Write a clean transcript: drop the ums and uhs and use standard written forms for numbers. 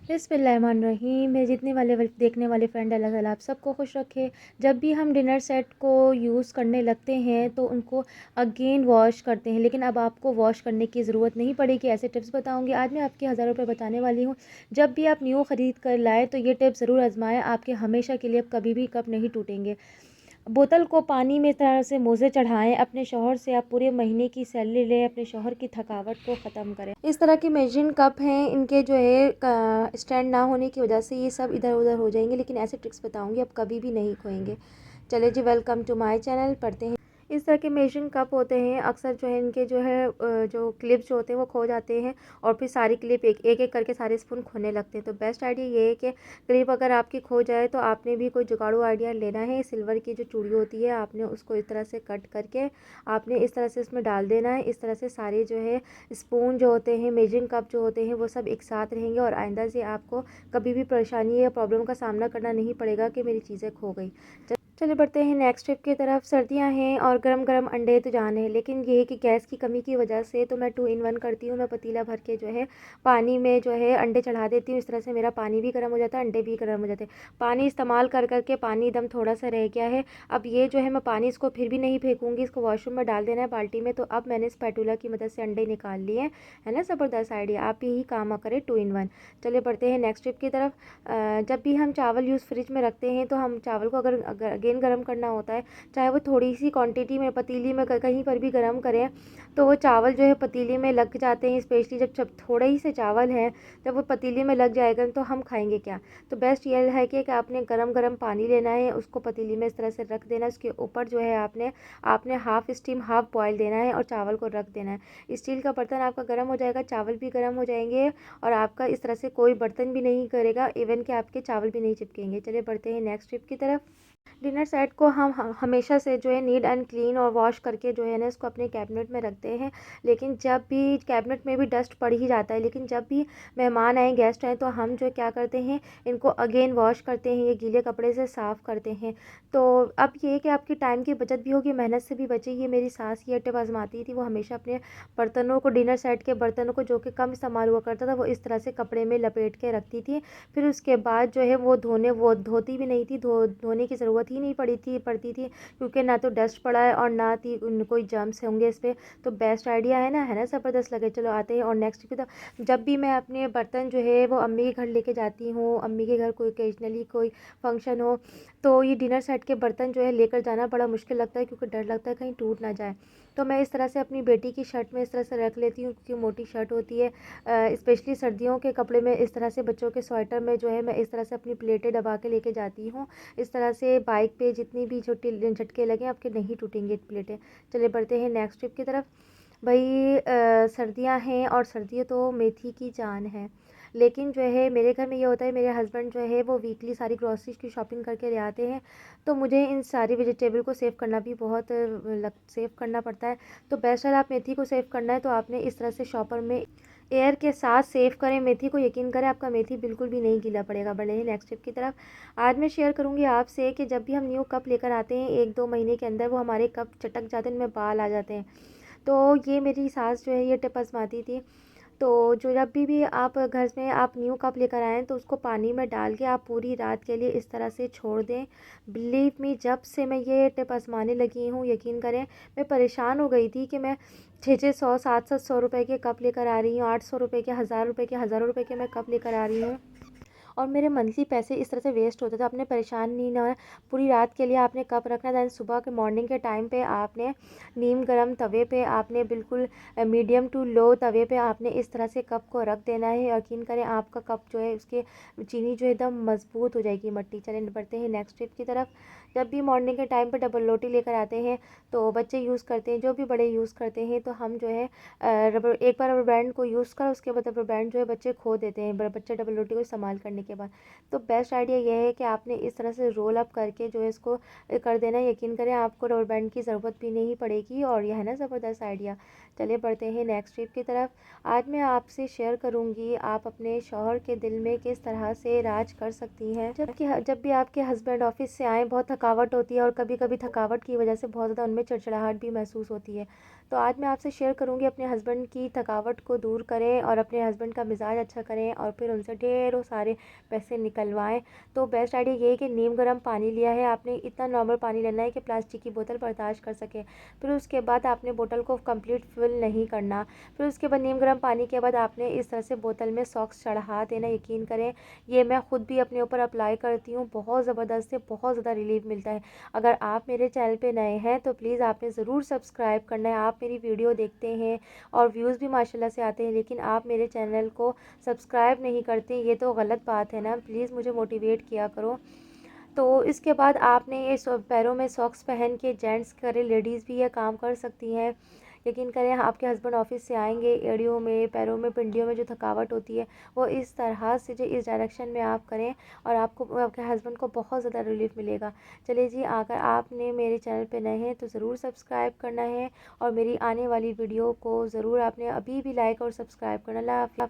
बिस्मिल्लाहिर्रहमानिर्रहीम। मेरे जितने वाले देखने वाले फ्रेंड अल्लाह ताला आप सबको खुश रखे। जब भी हम डिनर सेट को यूज़ करने लगते हैं तो उनको अगेन वॉश करते हैं, लेकिन अब आपको वॉश करने की ज़रूरत नहीं पड़ेगी। ऐसे टिप्स बताऊंगी आज मैं आपके हज़ार रुपये बताने वाली हूँ। जब भी आप न्यू ख़रीद कर लाएँ तो ये टिप्स ज़रूर आजमाएं, आपके हमेशा के लिए अब कभी भी कप नहीं टूटेंगे। बोतल को पानी में इस तरह से मुँह से चढ़ाएँ, अपने शौहर से आप पूरे महीने की सैलरी लें, अपने शौहर की थकावट को ख़त्म करें। इस तरह के मेजरिंग कप हैं, इनके जो है स्टैंड ना होने की वजह से ये सब इधर-उधर हो जाएंगे, लेकिन ऐसे ट्रिक्स बताऊंगी अब कभी भी नहीं खोएंगे। चलिए जी, वेलकम टू माय चैनल। पढ़ते हैं। इस तरह के मेजरिंग कप होते हैं, अक्सर जो है इनके जो है जो क्लिप्स जो होते हैं वो खो जाते हैं और फिर सारी क्लिप एक एक करके सारे स्पून खोने लगते हैं। तो बेस्ट आइडिया ये है कि क्लिप अगर आपकी खो जाए तो आपने भी कोई जुगाड़ू आइडिया लेना है। सिल्वर की जो चूड़ी होती है आपने उसको इस तरह से कट करके आपने इस तरह से इसमें डाल देना है। इस तरह से सारे जो है स्पून जो होते हैं, मेजरिंग कप जो होते हैं वो सब एक साथ रहेंगे और आइंदा से आपको कभी भी परेशानी या प्रॉब्लम का सामना करना नहीं पड़ेगा कि मेरी चीज़ें खो गई। चलिए बढ़ते हैं नेक्स्ट टिप की तरफ। सर्दियां हैं और गरम गरम अंडे तो जान है, लेकिन ये है कि गैस की कमी की वजह से तो मैं 2 in 1 करती हूँ। मैं पतीला भर के जो है पानी में जो है अंडे चढ़ा देती हूँ। इस तरह से मेरा पानी भी गर्म हो जाता है, अंडे भी गर्म हो जाते हैं। पानी इस्तेमाल कर करके पानी एकदम थोड़ा सा रह गया है। अब ये जो है मैं पानी इसको फिर भी नहीं फेंकूँगी, इसको वॉशरूम में डाल देना है बाल्टी में। तो अब मैंने स्पैटूला की मदद से अंडे निकाल लिए है ना। ज़बरदस्त आइडिया, आप यही काम करें 2 in 1। चलिए बढ़ते हैं नेक्स्ट टिप की तरफ। जब भी हम चावल यूज़ फ्रिज में रखते हैं तो हम चावल को अगर अगेन गर्म करना होता है, चाहे वो थोड़ी सी क्वांटिटी में पतीली में कहीं पर भी गर्म करें तो वो चावल जो है पतीली में लग जाते हैं। स्पेशली जब थोड़े ही से चावल हैं, जब वो पतीली में लग जाएगा तो हम खाएंगे क्या। तो बेस्ट ये है कि आपने गरम गरम पानी लेना है, उसको पतीली में इस तरह से रख देना है। उसके ऊपर जो है आपने आपने हाफ़ स्टीम हाफ़ बॉयल देना है और चावल को रख देना है। स्टील का बर्तन आपका गर्म हो जाएगा, चावल भी गर्म हो जाएंगे और आपका इस तरह से कोई बर्तन भी नहीं करेगा, इवन कि आपके चावल भी नहीं चिपकेंगे। चलिए बढ़ते हैं नेक्स्ट टिप की तरफ। डिनर सेट को हम हमेशा से जो है नीट एंड क्लीन और वॉश करके जो है ना इसको अपने कैबिनेट में रखते हैं। लेकिन जब भी कैबिनेट में भी डस्ट पड़ ही जाता है, लेकिन जब भी मेहमान आए, गेस्ट आए, तो हम जो क्या करते हैं इनको अगेन वॉश करते हैं, ये गीले कपड़े से साफ़ करते हैं। तो अब ये है कि आपकी टाइम की बचत भी होगी, मेहनत से भी बचेगी। मेरी सास ये टिप आजमाती थी, वो हमेशा अपने बर्तनों को, डिनर सेट के बर्तनों को जो कि कम इस्तेमाल हुआ करता था, वो इस तरह से कपड़े में लपेट के रखती थी। फिर उसके बाद जो है वो धोती भी नहीं थी, धोने की ज़रूरत ही नहीं पड़ती थी, क्योंकि ना तो डस्ट पड़ा है और ना थी कोई जर्म्स होंगे इस पर। तो बेस्ट आइडिया है ना, ज़बरदस्त लगे। चलो आते हैं और नेक्स्ट की तो जब भी मैं अपने बर्तन जो है वो अम्मी के घर लेके जाती हूँ, अम्मी के घर कोई ओकेजनली कोई फंक्शन हो, तो ये डिनर सेट के बर्तन जो है लेकर जाना बड़ा मुश्किल लगता है, क्योंकि डर लगता है कहीं टूट ना जाए। तो मैं इस तरह से अपनी बेटी की शर्ट में इस तरह से रख लेती हूँ, क्योंकि मोटी शर्ट होती है। स्पेशली सर्दियों के कपड़े में इस तरह से, बच्चों के स्वेटर में जो है मैं इस तरह से अपनी प्लेटें दबा के लेके जाती हूँ। इस तरह से बाइक पे जितनी भी छोटी झटके लगे आपके नहीं टूटेंगी प्लेटें। चलिए बढ़ते हैं नेक्स्ट ट्रिप की तरफ। भाई सर्दियाँ हैं और सर्दियाँ तो मेथी की जान है, लेकिन जो है मेरे घर में ये होता है, मेरे हस्बैंड जो है वो वीकली सारी ग्रॉसरीज की शॉपिंग करके ले आते हैं। तो मुझे इन सारी वेजिटेबल को सेव करना भी बहुत सेव करना पड़ता है। तो बेस्ट है, आप मेथी को सेव करना है तो आपने इस तरह से शॉपर में एयर के साथ सेव करें मेथी को, यकीन करें आपका मेथी बिल्कुल भी नहीं गीला पड़ेगा। बढ़े ही नेक्स्ट टिप की तरफ। आज मैं शेयर करूंगी आपसे कि जब भी हम न्यू कप लेकर आते हैं 1-2 महीने के अंदर वो हमारे कप चटक जाते हैं, उनमें बाल आ जाते हैं। तो ये मेरी सास जो है ये टिप आजमाती थी। तो जो जब भी आप घर में आप न्यू कप लेकर आएँ तो उसको पानी में डाल के आप पूरी रात के लिए इस तरह से छोड़ दें। बिलीव मी, जब से मैं ये टिप आजमाने लगी हूँ, यकीन करें मैं परेशान हो गई थी कि मैं 600-600 700-700 रुपए के कप लेकर आ रही हूँ, 800 रुपए के, 1000 रुपए के, हज़ारों रुपए के मैं कप लेकर आ रही हूँ और मेरे मंथली पैसे इस तरह से वेस्ट होते थे। आपने परेशान नहीं ना होना, पूरी रात के लिए आपने कप रखना, दैन सुबह के मॉर्निंग के टाइम पे आपने नीम गर्म तवे पे आपने बिल्कुल मीडियम टू लो तवे पे आपने इस तरह से कप को रख देना है। यकीन करें आपका कप जो है उसके चीनी जो है एकदम मजबूत हो जाएगी मट्टी। चलें बढ़ते हैं नेक्स्ट टिप की तरफ। जब भी मॉर्निंग के टाइम पे डबल रोटी लेकर आते हैं तो बच्चे यूज़ करते हैं, जो भी बड़े यूज़ करते हैं, तो हम जो है रबर एक बार रबर बैंड को यूज़ कर उसके बाद रबर बैंड जो है बच्चे खो देते हैं, बच्चे डबल रोटी को इस्तेमाल करने के बाद। तो बेस्ट आइडिया ये है कि आपने इस तरह से रोल अप करके जो है इसको कर देना। यकीन करें आपको रबर बैंड की ज़रूरत भी नहीं पड़ेगी और यह है ना ज़बरदस्त आइडिया। चलिए बढ़ते हैं नेक्स्ट ट्रिप की तरफ। आज मैं आपसे शेयर करूंगी आप अपने शौहर के दिल में किस तरह से राज कर सकती हैं। जब भी आपके हस्बैंड ऑफिस से आए, बहुत थकावट होती है और कभी कभी थकावट की वजह से बहुत ज़्यादा उनमें चिड़चिड़ाहट भी महसूस होती है। तो आज मैं आपसे शेयर करूँगी अपने हस्बैंड की थकावट को दूर करें और अपने हस्बैंड का मिजाज अच्छा करें और फिर उनसे ढेरों सारे पैसे निकलवाएं। तो बेस्ट आइडिया ये है कि नीम गर्म पानी लिया है आपने, इतना नॉर्मल पानी लेना है कि प्लास्टिक की बोतल बर्दाश्त कर सके। फिर उसके बाद आपने बोतल को कंप्लीट फिल नहीं करना। फिर उसके बाद नीम गर्म पानी के बाद आपने इस तरह से बोतल में सॉक्स चढ़ा देना। यकीन करें ये मैं खुद भी अपने ऊपर अप्लाई करती हूँ, बहुत ज़बरदस्त से बहुत ज़्यादा रिलीफ मिलता है। अगर आप मेरे चैनल पे नए हैं तो प्लीज़ आपने ज़रूर सब्सक्राइब करना है। आप मेरी वीडियो देखते हैं और व्यूज़ भी माशाल्लाह से आते हैं, लेकिन आप मेरे चैनल को सब्सक्राइब नहीं करते, ये तो गलत बात है ना। प्लीज़ मुझे मोटिवेट किया करो। तो इसके बाद आपने ये पैरों में सॉक्स पहन के, जेंट्स करें लेडीज़ भी ये काम कर सकती हैं। यकीन करें आपके हस्बैंड ऑफिस से आएंगे, एड़ियों में, पैरों में, पिंडियों में जो थकावट होती है वो इस तरह से जो इस डायरेक्शन में आप करें और आपको, आपके हस्बैंड को बहुत ज़्यादा रिलीफ मिलेगा। चलिए जी, अगर आपने मेरे चैनल पे नए हैं तो ज़रूर सब्सक्राइब करना है और मेरी आने वाली वीडियो को ज़रूर आपने अभी भी लाइक और सब्सक्राइब करना। अल्लाह हाफ़िज़।